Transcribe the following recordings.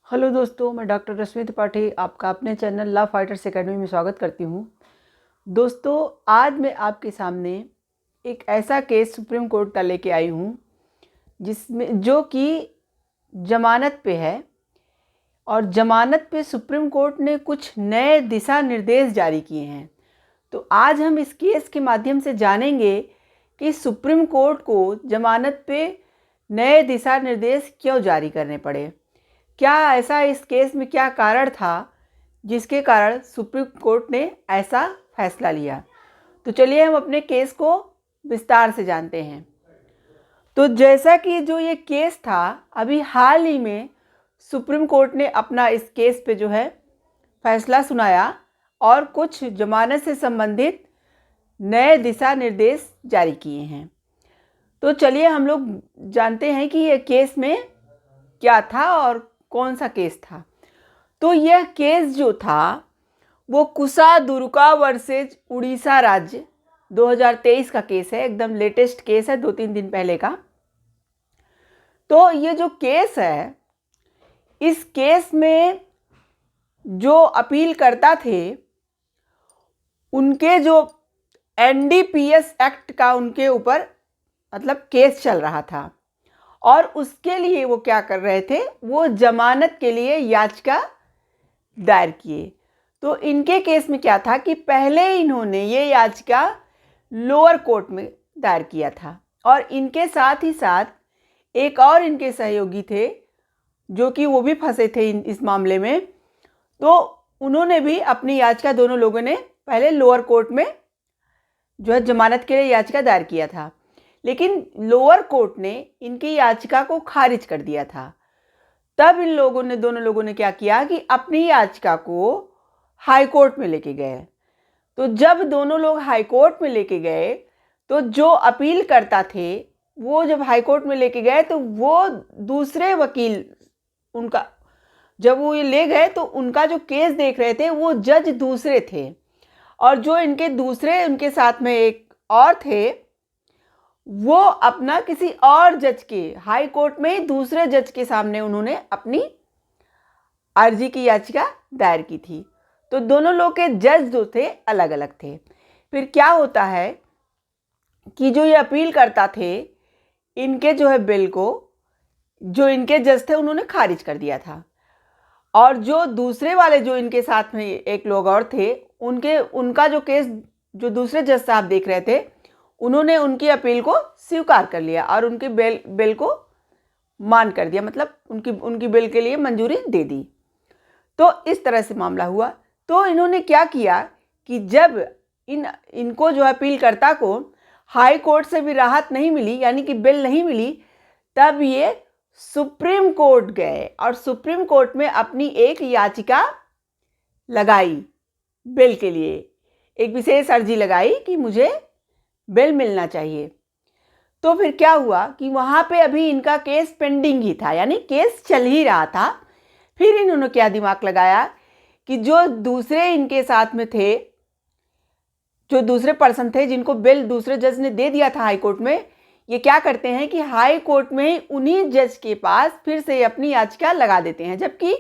Hello दोस्तों, मैं doctor रश्मि त्रिपाठी आपका अपने चैनल लव फाइटर्स एकेडमी में स्वागत करती हूँ। दोस्तों, आज मैं आपके सामने एक ऐसा केस सुप्रीम कोर्ट का लेके आई हूँ जिसमें जो कि जमानत पे है और जमानत पे सुप्रीम कोर्ट ने कुछ नए दिशा निर्देश जारी किए हैं। तो आज हम इस केस के माध्यम से जानेंगे कि सुप्रीम कोर्ट को जमानत पे नए दिशा निर्देश क्यों जारी करने पड़े। क्या ऐसा इस केस में क्या कारण था जिसके कारण सुप्रीम कोर्ट ने ऐसा फैसला लिया। तो चलिए हम अपने केस को विस्तार से जानते हैं। तो जैसा कि जो ये केस था, अभी हाल ही में सुप्रीम कोर्ट ने अपना इस केस पे जो है फैसला सुनाया और कुछ जमानत से संबंधित नए दिशा निर्देश जारी किए हैं। तो चलिए हम लोग जानते हैं कि ये केस में क्या था और कौन सा केस था। तो यह केस जो था वो कुसा दुर्गा वर्सेज उड़ीसा राज्य 2023 का केस है। एकदम लेटेस्ट केस है, 2-3 दिन पहले का। तो ये जो केस है, इस केस में जो अपील करता थे उनके जो एनडीपीएस एक्ट का उनके ऊपर मतलब केस चल रहा था और उसके लिए वो क्या कर रहे थे, वो जमानत के लिए याचिका दायर किए। तो इनके केस में क्या था कि पहले इन्होंने ये याचिका लोअर कोर्ट में दायर किया था और इनके साथ ही साथ एक और इनके सहयोगी थे जो कि वो भी फंसे थे इस मामले में। तो उन्होंने भी अपनी याचिका, दोनों लोगों ने पहले लोअर कोर्ट में जो है जमानत के लिए याचिका दायर किया था, लेकिन लोअर कोर्ट ने इनकी याचिका को खारिज कर दिया था। तब इन लोगों ने, दोनों लोगों ने क्या किया कि अपनी याचिका को हाई कोर्ट में लेके गए। तो जब दोनों लोग हाई कोर्ट में लेके गए तो जो अपील करता थे वो जब हाई कोर्ट में लेके गए तो वो दूसरे वकील, उनका जब वो ये ले गए तो उनका जो केस देख रहे थे वो जज दूसरे थे और जो इनके दूसरे, उनके साथ में एक और थे, वो अपना किसी और जज के, हाई कोर्ट में दूसरे जज के सामने उन्होंने अपनी अर्जी की याचिका दायर की थी। तो दोनों लोग के जज जो थे अलग अलग थे। फिर क्या होता है कि जो ये अपील करता थे, इनके जो है बिल को जो इनके जज थे उन्होंने खारिज कर दिया था और जो दूसरे वाले, जो इनके साथ में एक लोग और थे, उनका जो केस जो दूसरे जज साहब देख रहे थे, उन्होंने उनकी अपील को स्वीकार कर लिया और उनकी बिल को मान कर दिया, मतलब उनकी बिल के लिए मंजूरी दे दी। तो इस तरह से मामला हुआ। तो इन्होंने क्या किया कि जब इनको जो अपीलकर्ता को हाई कोर्ट से भी राहत नहीं मिली, यानी कि बिल नहीं मिली, तब ये सुप्रीम कोर्ट गए और सुप्रीम कोर्ट में अपनी एक याचिका लगाई बिल के लिए, एक विशेष अर्जी लगाई कि मुझे बिल मिलना चाहिए। तो फिर क्या हुआ कि वहाँ पे अभी इनका केस पेंडिंग ही था, यानी केस चल ही रहा था। फिर इन्होंने क्या दिमाग लगाया कि जो दूसरे इनके साथ में थे, जो दूसरे पर्सन थे जिनको बिल दूसरे जज ने दे दिया था हाई कोर्ट में, ये क्या करते हैं कि हाई कोर्ट में ही उन्हीं जज के पास फिर से अपनी याचिका लगा देते हैं, जबकि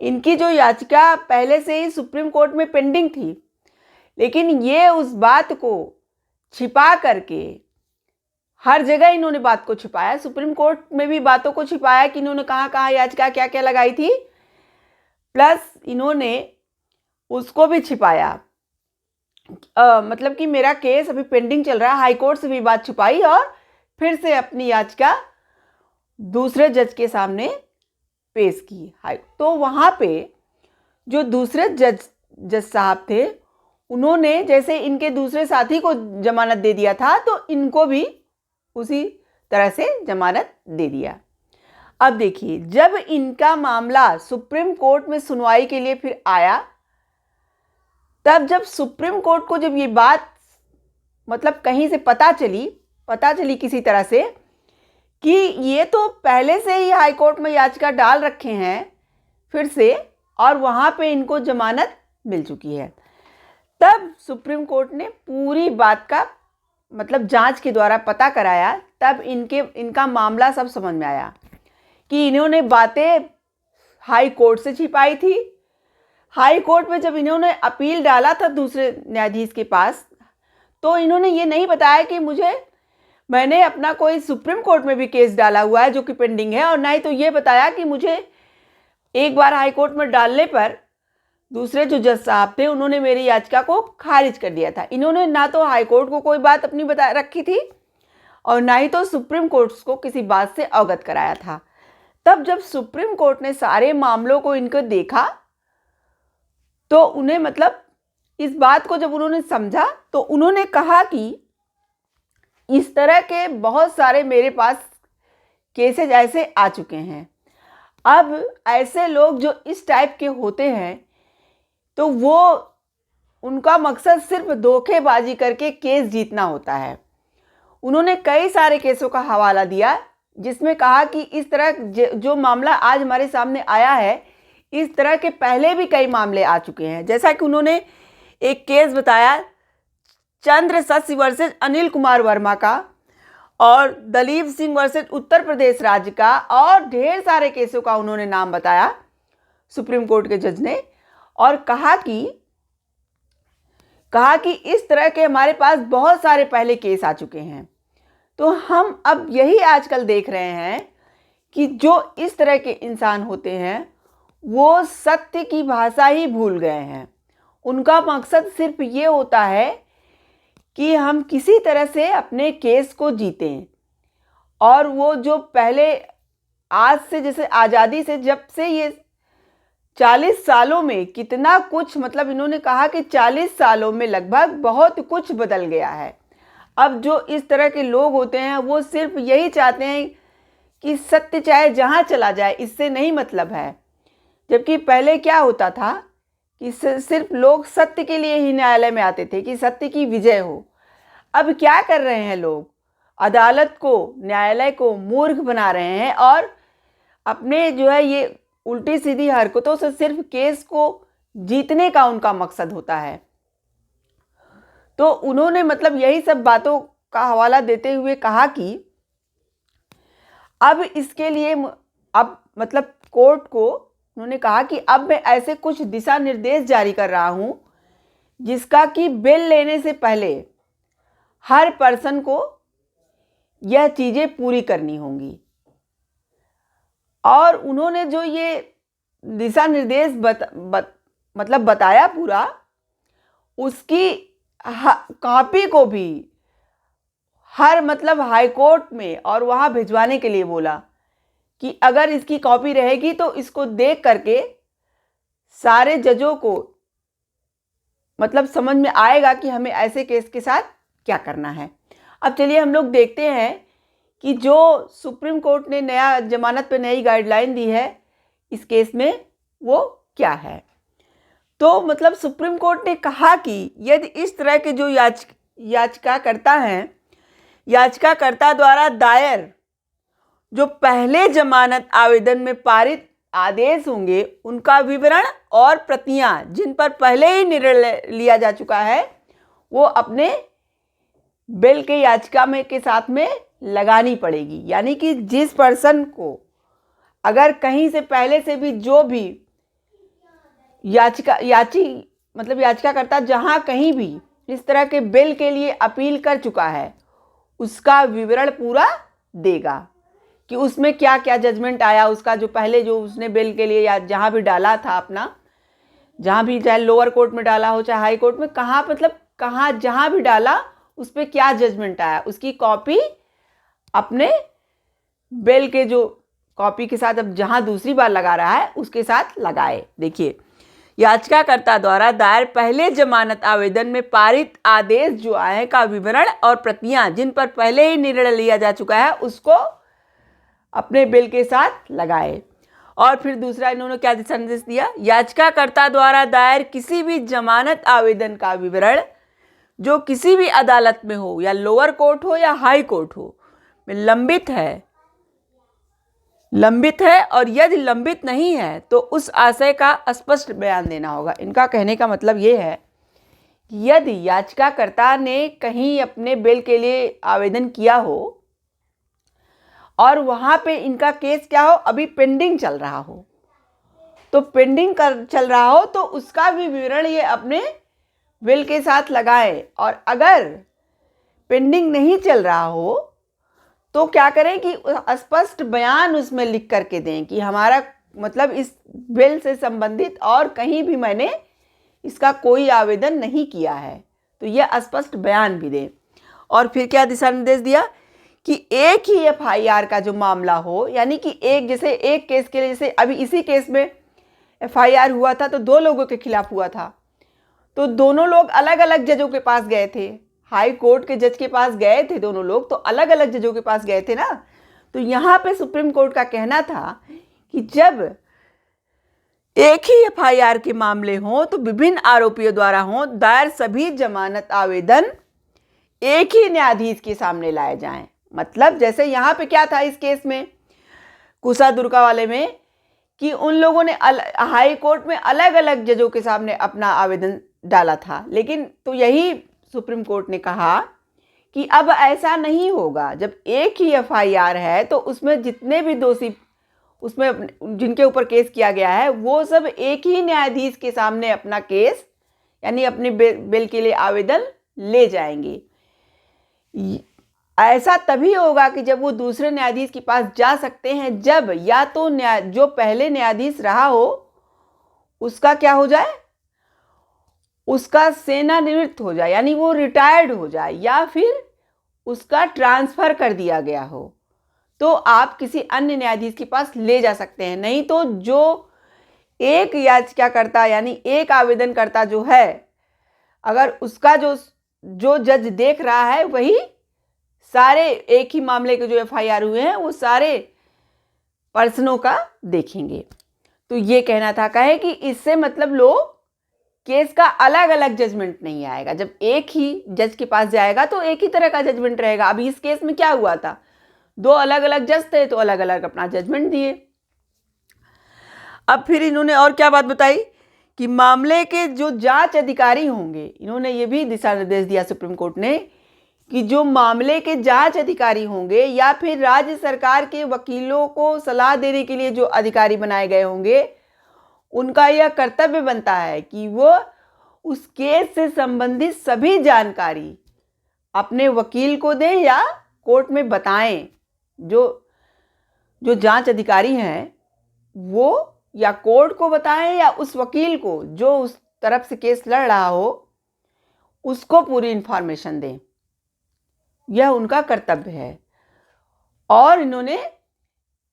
इनकी जो याचिका पहले से ही सुप्रीम कोर्ट में पेंडिंग थी। लेकिन ये उस बात को छिपा करके, हर जगह इन्होंने बात को छिपाया, सुप्रीम कोर्ट में भी बातों को छिपाया कि इन्होंने कहाँ कहाँ याचिका क्या क्या लगाई थी, प्लस इन्होंने उसको भी छिपाया, मतलब कि मेरा केस अभी पेंडिंग चल रहा है, हाई कोर्ट से भी बात छुपाई और फिर से अपनी याचिका दूसरे जज के सामने पेश की। तो वहाँ पे जो दूसरे जज साहब थे, उन्होंने जैसे इनके दूसरे साथी को जमानत दे दिया था, तो इनको भी उसी तरह से जमानत दे दिया। अब देखिए, जब इनका मामला सुप्रीम कोर्ट में सुनवाई के लिए फिर आया, तब जब सुप्रीम कोर्ट को जब ये बात मतलब कहीं से पता चली किसी तरह से कि ये तो पहले से ही हाई कोर्ट में याचिका डाल रखे हैं फिर से और वहाँ पे इनको जमानत मिल चुकी है, तब सुप्रीम कोर्ट ने पूरी बात का मतलब जांच के द्वारा पता कराया। तब इनका मामला सब समझ में आया कि इन्होंने बातें हाई कोर्ट से छिपाई थी। हाई कोर्ट में जब इन्होंने अपील डाला था दूसरे न्यायाधीश के पास, तो इन्होंने ये नहीं बताया कि मैंने अपना कोई सुप्रीम कोर्ट में भी केस डाला हुआ है जो कि पेंडिंग है, और ना ही तो ये बताया कि मुझे एक बार हाई कोर्ट में डालने पर दूसरे जो जज साहब थे उन्होंने मेरी याचिका को खारिज कर दिया था। इन्होंने ना तो हाई कोर्ट को कोई बात अपनी बता रखी थी और ना ही तो सुप्रीम कोर्ट को किसी बात से अवगत कराया था। तब जब सुप्रीम कोर्ट ने सारे मामलों को इनको देखा तो उन्हें मतलब इस बात को जब उन्होंने समझा तो उन्होंने कहा कि इस तरह के बहुत सारे मेरे पास केसेज ऐसे आ चुके हैं। अब ऐसे लोग जो इस टाइप के होते हैं तो वो उनका मकसद सिर्फ धोखेबाजी करके केस जीतना होता है। उन्होंने कई सारे केसों का हवाला दिया जिसमें कहा कि इस तरह जो मामला आज हमारे सामने आया है, इस तरह के पहले भी कई मामले आ चुके हैं। जैसा कि उन्होंने एक केस बताया चंद्र शशि वर्सेस अनिल कुमार वर्मा का, और दलीप सिंह वर्सेस उत्तर प्रदेश राज्य का, और ढेर सारे केसों का उन्होंने नाम बताया सुप्रीम कोर्ट के जज ने, और कहा कि इस तरह के हमारे पास बहुत सारे पहले केस आ चुके हैं। तो हम अब यही आजकल देख रहे हैं कि जो इस तरह के इंसान होते हैं वो सत्य की भाषा ही भूल गए हैं। उनका मकसद सिर्फ ये होता है कि हम किसी तरह से अपने केस को जीतें, और वो जो पहले आज से जैसे आज़ादी से जब से ये 40 सालों में कितना कुछ, मतलब इन्होंने कहा कि 40 सालों में लगभग बहुत कुछ बदल गया है। अब जो इस तरह के लोग होते हैं वो सिर्फ यही चाहते हैं कि सत्य चाहे जहाँ चला जाए, इससे नहीं मतलब है। जबकि पहले क्या होता था कि सिर्फ लोग सत्य के लिए ही न्यायालय में आते थे कि सत्य की विजय हो। अब क्या कर रहे हैं लोग? अदालत को, न्यायालय को मूर्ख बना रहे हैं और अपने जो है ये उल्टी सीधी हरकतों से सिर्फ केस को जीतने का उनका मकसद होता है। तो उन्होंने मतलब यही सब बातों का हवाला देते हुए कहा कि अब इसके लिए अब मतलब कोर्ट को उन्होंने कहा कि अब मैं ऐसे कुछ दिशा निर्देश जारी कर रहा हूं जिसका कि बिल लेने से पहले हर पर्सन को यह चीज़ें पूरी करनी होंगी। और उन्होंने जो ये दिशा निर्देश मतलब बताया पूरा, उसकी कॉपी को भी हर मतलब हाई कोर्ट में और वहाँ भिजवाने के लिए बोला कि अगर इसकी कॉपी रहेगी तो इसको देख करके सारे जजों को मतलब समझ में आएगा कि हमें ऐसे केस के साथ क्या करना है। अब चलिए हम लोग देखते हैं कि जो सुप्रीम कोर्ट ने नया जमानत पे नई गाइडलाइन दी है इस केस में वो क्या है। तो मतलब सुप्रीम कोर्ट ने कहा कि यदि इस तरह के जो याचिकाकर्ता हैं, याचिकाकर्ता द्वारा दायर जो पहले जमानत आवेदन में पारित आदेश होंगे उनका विवरण और प्रतियां जिन पर पहले ही निर्णय लिया जा चुका है वो अपने बिल के याचिका में के साथ में लगानी पड़ेगी। यानी कि जिस पर्सन को अगर कहीं से पहले से भी जो भी याचिकाकर्ता जहां कहीं भी इस तरह के बिल के लिए अपील कर चुका है उसका विवरण पूरा देगा कि उसमें क्या क्या जजमेंट आया, उसका जो पहले जो उसने बिल के लिए या जहाँ भी डाला था अपना, जहाँ भी चाहे लोअर कोर्ट में डाला हो चाहे हाई कोर्ट में, कहाँ मतलब कहाँ जहाँ भी डाला उस पर क्या जजमेंट आया, उसकी कॉपी अपने बिल के जो कॉपी के साथ अब जहाँ दूसरी बार लगा रहा है उसके साथ लगाए। देखिए, याचिकाकर्ता द्वारा दायर पहले जमानत आवेदन में पारित आदेश जो आए का विवरण और प्रतियां जिन पर पहले ही निर्णय लिया जा चुका है उसको अपने बिल के साथ लगाए। और फिर दूसरा इन्होंने क्या दिशा निर्देश दिया, याचिकाकर्ता द्वारा दायर किसी भी जमानत आवेदन का विवरण जो किसी भी अदालत में हो या लोअर कोर्ट हो या हाई कोर्ट हो में लंबित है और यदि लंबित नहीं है तो उस आशय का स्पष्ट बयान देना होगा। इनका कहने का मतलब ये है कि यदि याचिकाकर्ता ने कहीं अपने बिल के लिए आवेदन किया हो और वहाँ पे इनका केस क्या हो, अभी पेंडिंग चल रहा हो, तो पेंडिंग कर चल रहा हो तो उसका भी विवरण ये अपने बिल के साथ लगाएं। और अगर पेंडिंग नहीं चल रहा हो तो क्या करें कि स्पष्ट बयान उसमें लिख करके दें कि हमारा मतलब इस बिल से संबंधित और कहीं भी मैंने इसका कोई आवेदन नहीं किया है, तो यह स्पष्ट बयान भी दें। और फिर क्या दिशा निर्देश दिया कि एक ही एफआईआर का जो मामला हो, यानी कि जैसे एक केस के लिए, जैसे अभी इसी केस में एफआईआर हुआ था तो 2 लोगों के खिलाफ हुआ था, तो दोनों लोग अलग अलग जजों के पास गए थे, हाई कोर्ट के जज के पास गए थे दोनों लोग, तो अलग अलग जजों के पास गए थे ना। तो यहाँ पे सुप्रीम कोर्ट का कहना था कि जब एक ही एफआईआर के मामले हों तो विभिन्न आरोपियों द्वारा हों दायर सभी जमानत आवेदन एक ही न्यायाधीश के सामने लाए जाएं। मतलब जैसे यहाँ पे क्या था इस केस में, कुसा दुर्गा वाले में, कि उन लोगों ने हाई कोर्ट में अलग अलग जजों के सामने अपना आवेदन डाला था, लेकिन तो यही सुप्रीम कोर्ट ने कहा कि अब ऐसा नहीं होगा। जब एक ही एफआईआर है तो उसमें जितने भी दोषी उसमें जिनके ऊपर केस किया गया है वो सब एक ही न्यायाधीश के सामने अपना केस यानी अपने बिल के लिए आवेदन ले जाएंगे। ऐसा तभी होगा कि जब वो दूसरे न्यायाधीश के पास जा सकते हैं जब या तो जो पहले न्यायाधीश रहा हो उसका क्या हो जाए, उसका सेवानिवृत्त हो जाए, यानी वो रिटायर्ड हो जाए, या फिर उसका ट्रांसफ़र कर दिया गया हो, तो आप किसी अन्य न्यायाधीश के पास ले जा सकते हैं। नहीं तो जो एक याचिकाकर्ता यानी एक आवेदनकर्ता जो है, अगर उसका जो जज देख रहा है वही सारे एक ही मामले के जो एफआईआर हुए हैं वो सारे पर्सनों का देखेंगे। तो ये कहना था, कहे कि इससे मतलब लोग केस का अलग अलग जजमेंट नहीं आएगा। जब एक ही जज के पास जाएगा तो एक ही तरह का जजमेंट रहेगा। अभी इस केस में क्या हुआ था, 2 अलग अलग जज थे तो अलग अलग अपना जजमेंट दिए। अब फिर इन्होंने और क्या बात बताई कि मामले के जो जांच अधिकारी होंगे, इन्होंने ये भी दिशा निर्देश दिया सुप्रीम कोर्ट ने कि जो मामले के जांच अधिकारी होंगे या फिर राज्य सरकार के वकीलों को सलाह देने के लिए जो अधिकारी बनाए गए होंगे, उनका यह कर्तव्य बनता है कि वो उस केस से संबंधित सभी जानकारी अपने वकील को दें या कोर्ट में बताएं। जो जांच अधिकारी हैं वो या कोर्ट को बताएं या उस वकील को जो उस तरफ से केस लड़ रहा हो उसको पूरी इंफॉर्मेशन दें, यह उनका कर्तव्य है। और इन्होंने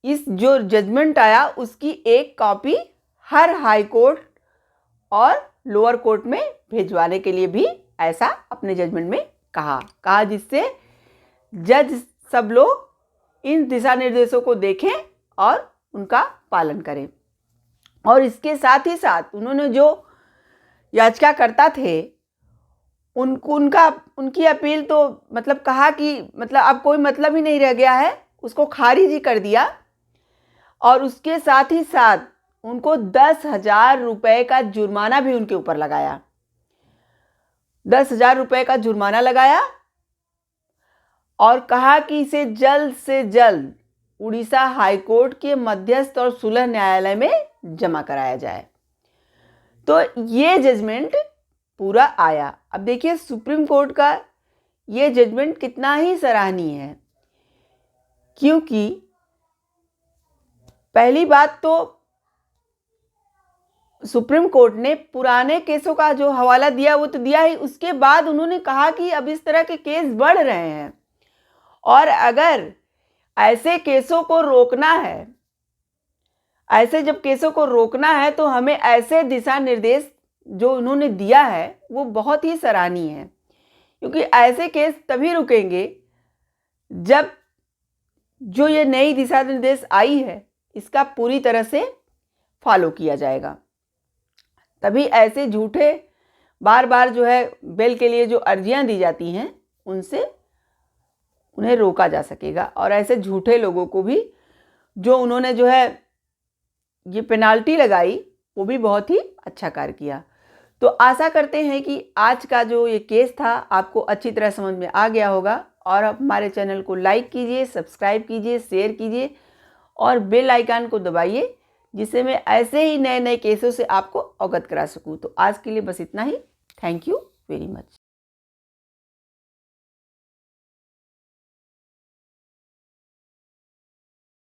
इस जो जजमेंट आया उसकी एक कॉपी हर हाई कोर्ट और लोअर कोर्ट में भिजवाने के लिए भी ऐसा अपने जजमेंट में कहा, जिससे जज सब लोग इन दिशा निर्देशों को देखें और उनका पालन करें। और इसके साथ ही साथ उन्होंने जो याचिकाकर्ता थे उनकी अपील तो मतलब कहा कि मतलब अब कोई मतलब ही नहीं रह गया है, उसको खारिज ही कर दिया। और उसके साथ ही साथ उनको 10,000 रुपये का जुर्माना भी उनके ऊपर लगाया, 10,000 रुपये का जुर्माना लगाया और कहा कि इसे जल्द से जल्द उड़ीसा हाईकोर्ट के मध्यस्थ और सुलह न्यायालय में जमा कराया जाए। तो ये जजमेंट पूरा आया। अब देखिए सुप्रीम कोर्ट का ये जजमेंट कितना ही सराहनीय है, क्योंकि पहली बात तो सुप्रीम कोर्ट ने पुराने केसों का जो हवाला दिया वो तो दिया ही, उसके बाद उन्होंने कहा कि अब इस तरह के केस बढ़ रहे हैं और अगर ऐसे केसों को रोकना है, ऐसे जब केसों को रोकना है तो हमें ऐसे दिशा निर्देश जो उन्होंने दिया है वो बहुत ही सराहनीय है, क्योंकि ऐसे केस तभी रुकेंगे जब जो ये नई दिशा निर्देश आई है इसका पूरी तरह से फॉलो किया जाएगा। तभी ऐसे झूठे बार बार जो है बेल के लिए जो अर्जियां दी जाती हैं उनसे उन्हें रोका जा सकेगा। और ऐसे झूठे लोगों को भी जो उन्होंने जो है ये पेनाल्टी लगाई वो भी बहुत ही अच्छा कार्य किया। तो आशा करते हैं कि आज का जो ये केस था आपको अच्छी तरह समझ में आ गया होगा। और आप हमारे चैनल को लाइक कीजिए, सब्सक्राइब कीजिए, शेयर कीजिए और बेल आइकन को दबाइए जिससे मैं ऐसे ही नए नए केसों से आपको अवगत करा सकूं। तो आज के लिए बस इतना ही। Thank you very much.